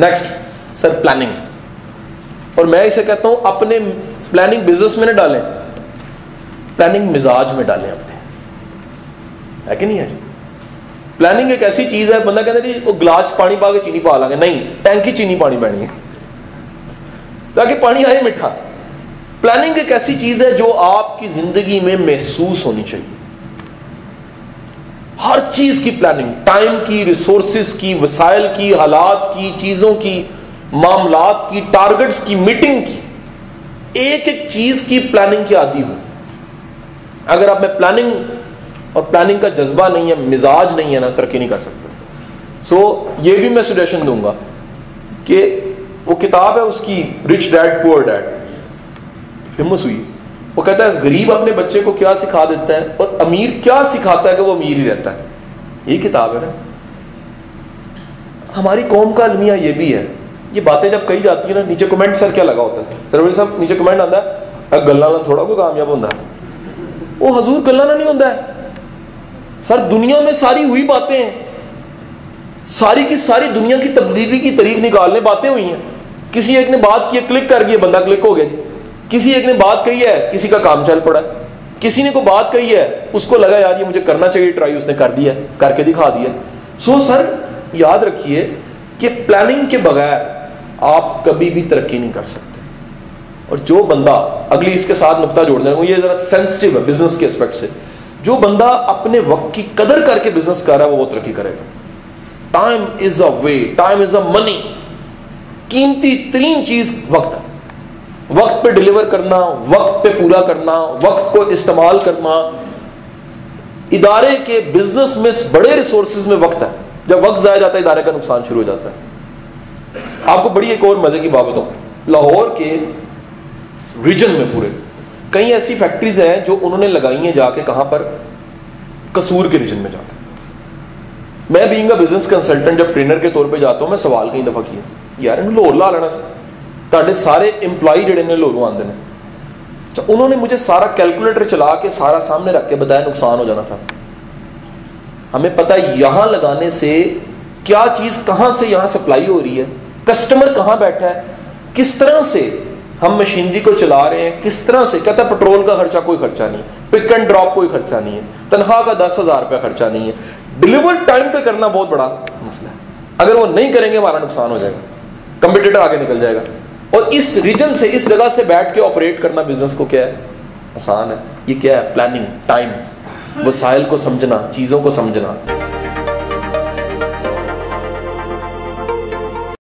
Next sir planning, और मैं इसे कहता हूं अपने प्लानिंग बिजनेस में न डालें, प्लानिंग मिजाज में डालें अपने, है कि नहीं है जी। प्लानिंग एक ऐसी चीज है, बंदा कहता है जी वो गिलास पानी पा के चीनी पा लांगे, नहीं, टैंकी चीनी पानी पैनी है ताकि पानी आए मीठा। प्लानिंग एक ऐसी चीज है जो आपकी जिंदगी में महसूस होनी चाहिए। हर चीज की प्लानिंग, टाइम की, रिसोर्सेज की, वसाइल की, हालात की, चीजों की, मामलात की, टारगेट्स की, मीटिंग की, एक एक चीज की प्लानिंग की आदी हो। अगर आप में प्लानिंग और प्लानिंग का जज्बा नहीं है, मिजाज नहीं है ना, तरक्की नहीं कर सकते। सो ये भी मैं सजेशन दूंगा कि वो किताब है उसकी, rich dad poor dad, famous हुई। वो कहता है गरीब अपने बच्चे को क्या सिखा देता है और अमीर क्या सिखाता है कि वो अमीर ही रहता है। ये किताब है ना। हमारी कौम का अलमिया ये भी है। ये बातें जब कही जाती है ना, नीचे कमेंट सर क्या लगा होता है, सर साहब नीचे कमेंट आता है गल्ला ना थोड़ा कोई कामयाब होता है। वो हजूर गल्ला ना नहीं होता है सर, दुनिया में सारी हुई बातें हैं, सारी की सारी दुनिया की तब्दीली की तारीख निकालने बातें हुई हैं। किसी एक ने बात की, क्लिक कर गई, बंदा क्लिक हो गया जी। किसी एक ने बात कही है, किसी का काम चल पड़ा। किसी ने को बात कही है, उसको लगा यार ये मुझे करना चाहिए ट्राई, उसने कर दिया, करके दिखा दिया। सो सर याद रखिए कि प्लानिंग के बगैर आप कभी भी तरक्की नहीं कर सकते। और जो बंदा, अगली इसके साथ नुक्ता जोड़ देना, ये जरा सेंसिटिव है बिजनेस के एस्पेक्ट से, जो बंदा अपने वक्त की कदर करके बिजनेस कर रहा है वो तरक्की करेगा। Time is a way, time is a money. कीमती तरीन चीज वक्त है। वक्त पे डिलीवर करना, वक्त पे पूरा करना, वक्त को इस्तेमाल करना। इदारे के बिजनेस में बड़े रिसोर्सेज में वक्त है। जब वक्त जाया जाता है इदारे का नुकसान शुरू हो जाता है। आपको बड़ी एक और मजे की बात बताऊं, लाहौर के रीजन में पूरे कई ऐसी फैक्ट्रीज हैं जो उन्होंने लगाई हैं जाके, कहां पर, कसूर के रीजन में जाके। मैं बीइंग अ बिजनेस कंसल्टेंट जब ट्रेनर के तौर पे जाता हूं, मैं सवाल कई दफा किया, यार इन लाहौर ला लेना ਤੁਹਾਡੇ सारे एम्प्लॉय ਜਿਹੜੇ ਨੇ ਲਾਹੌਰੋਂ आते हैं। अच्छा, उन्होंने मुझे सारा कैलकुलेटर चला के सारा सामने रख के बताया नुकसान हो जाना था। हमें पता है यहां लगाने से क्या चीज कहां से यहां सप्लाई हो रही है, कस्टमर कहां बैठा है, किस तरह से हम मशीनरी को चला रहे हैं, किस तरह से। कहता है पेट्रोल का खर्चा कोई खर्चा नहीं, पिक एंड ड्रॉप कोई खर्चा नहीं है, तनख्वाह का 10,000 रुपया खर्चा नहीं है, डिलीवर टाइम पे करना बहुत बड़ा मसला है। अगर वो नहीं करेंगे हमारा नुकसान हो जाएगा, कंपटीटर आगे निकल जाएगा। और इस रीजन से, इस जगह से बैठ के ऑपरेट करना बिजनेस को क्या है, आसान है। ये क्या है, प्लानिंग, टाइम, वसाइल को समझना, चीजों को समझना।